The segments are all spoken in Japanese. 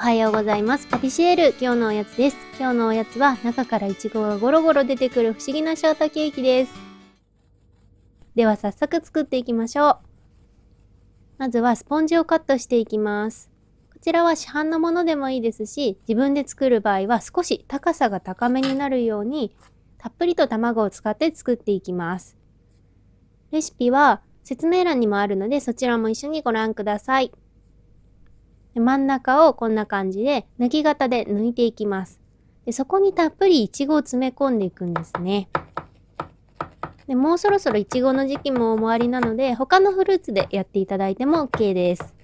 はようございます。パティシエール、今日のおやつです。今日のおやつは中からイチゴがゴロゴロ出てくる不思議なショートケーキです。では早速作っていきましょう。まずはスポンジをカットしていきます。こちらは市販のものでもいいですし、自分で作る場合は少し高さが高めになるようにたっぷりと卵を使って作っていきます。レシピは説明欄にもあるのでそちらも一緒にご覧ください。真ん中をこんな感じで抜き型で抜いていきます。でそこにたっぷりいちごを詰め込んでいくんですね。でもうそろそろいちごの時期も終わりなので他のフルーツでやっていただいても OK です。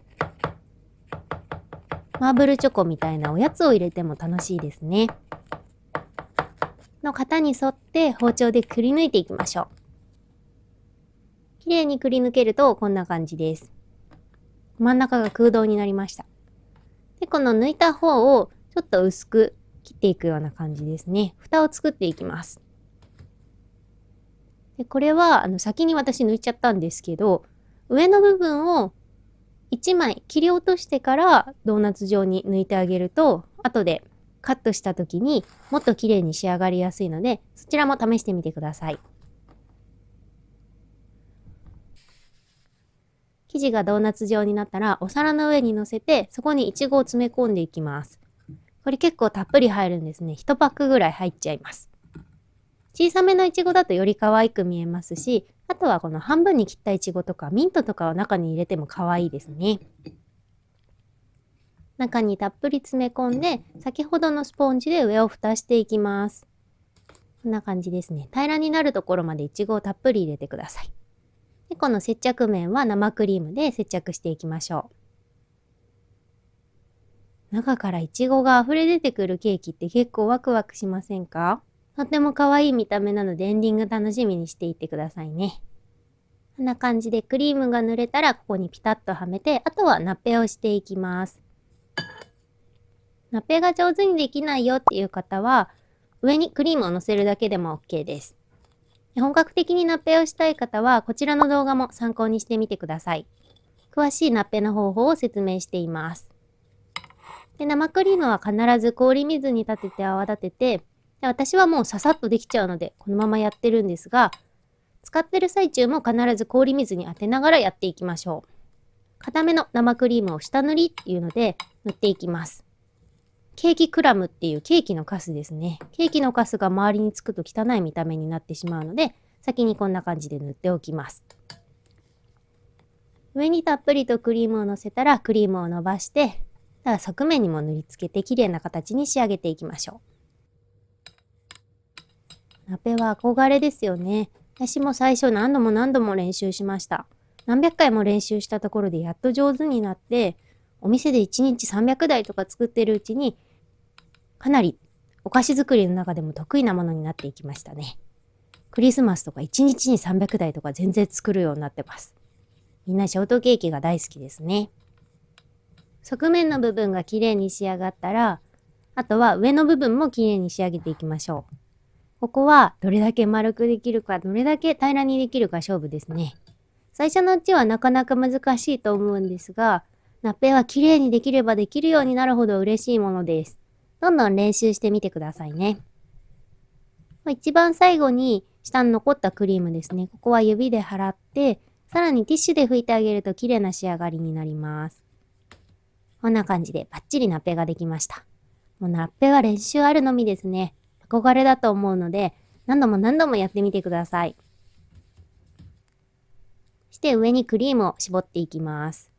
マーブルチョコみたいなおやつを入れても楽しいですね。の型に沿って包丁でくり抜いていきましょう。きれいにくり抜けるとこんな感じです。真ん中が空洞になりました。でこの抜いた方をちょっと薄く切っていくような感じですね。蓋を作っていきます。でこれは先に私抜いちゃったんですけど、上の部分を1枚切り落としてからドーナツ状に抜いてあげると、後でカットした時にもっと綺麗に仕上がりやすいので、そちらも試してみてください。生地がドーナツ状になったらお皿の上に乗せて、そこにいちごを詰め込んでいきます。これ結構たっぷり入るんですね。1パックぐらい入っちゃいます。小さめのいちごだとより可愛く見えますし、あとはこの半分に切ったいちごとかミントとかを中に入れても可愛いですね。中にたっぷり詰め込んで、先ほどのスポンジで上を蓋していきます。こんな感じですね。平らになるところまでいちごをたっぷり入れてください。でこの接着面は生クリームで接着していきましょう。中からいちごが溢れ出てくるケーキって結構ワクワクしませんか？とても可愛い見た目なのでエンディング楽しみにしていってくださいね。こんな感じでクリームが塗れたらここにピタッとはめて、あとはナッペをしていきます。ナッペが上手にできないよっていう方は上にクリームを乗せるだけでも OK です。本格的にナッペをしたい方はこちらの動画も参考にしてみてください。詳しいナッペの方法を説明しています。で生クリームは必ず氷水に立てて泡立てて、で私はもうささっとできちゃうのでこのままやってるんですが、使ってる最中も必ず氷水に当てながらやっていきましょう。固めの生クリームを下塗りっていうので塗っていきます。ケーキクラムっていうケーキのカスですね。ケーキのカスが周りにつくと汚い見た目になってしまうので、先にこんな感じで塗っておきます。上にたっぷりとクリームをのせたらクリームを伸ばして、側面にも塗りつけて綺麗な形に仕上げていきましょう。ナッペは憧れですよね。私も最初何度も練習しました。何百回も練習したところでやっと上手になって、お店で1日300台とか作ってるうちにかなりお菓子作りの中でも得意なものになっていきましたね。クリスマスとか1日に300台とか全然作るようになってます。みんなショートケーキが大好きですね。側面の部分が綺麗に仕上がったら、あとは上の部分も綺麗に仕上げていきましょう。ここはどれだけ丸くできるか、どれだけ平らにできるか勝負ですね。最初のうちはなかなか難しいと思うんですが、ナッペは綺麗にできればできるようになるほど嬉しいものです。どんどん練習してみてくださいね。一番最後に下に残ったクリームですね。ここは指で払って、さらにティッシュで拭いてあげると綺麗な仕上がりになります。こんな感じでバッチリナッペができました。もうナッペは練習あるのみですね。憧れだと思うので、何度もやってみてください。そして上にクリームを絞っていきます。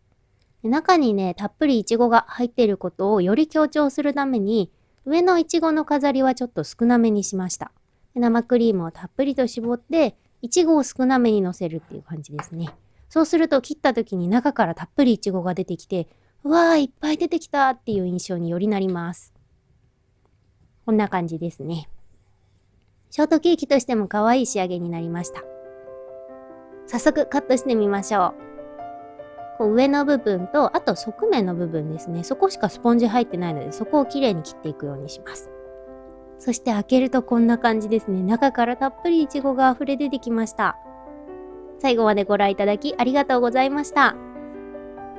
中にね、たっぷりイチゴが入っていることをより強調するために、上のイチゴの飾りはちょっと少なめにしました。生クリームをたっぷりと絞って、イチゴを少なめにのせるっていう感じですね。そうすると切った時に中からたっぷりイチゴが出てきて、うわーいっぱい出てきたっていう印象によりなります。こんな感じですね。ショートケーキとしても可愛い仕上げになりました。早速カットしてみましょう。上の部分と、あと側面の部分ですね。そこしかスポンジ入ってないので、そこをきれいに切っていくようにします。そして開けるとこんな感じですね。中からたっぷりイチゴが溢れ出てきました。最後までご覧いただきありがとうございました。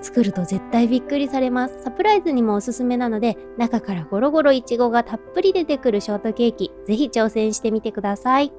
作ると絶対びっくりされます。サプライズにもおすすめなので、中からゴロゴロいちごがたっぷり出てくるショートケーキ、ぜひ挑戦してみてください。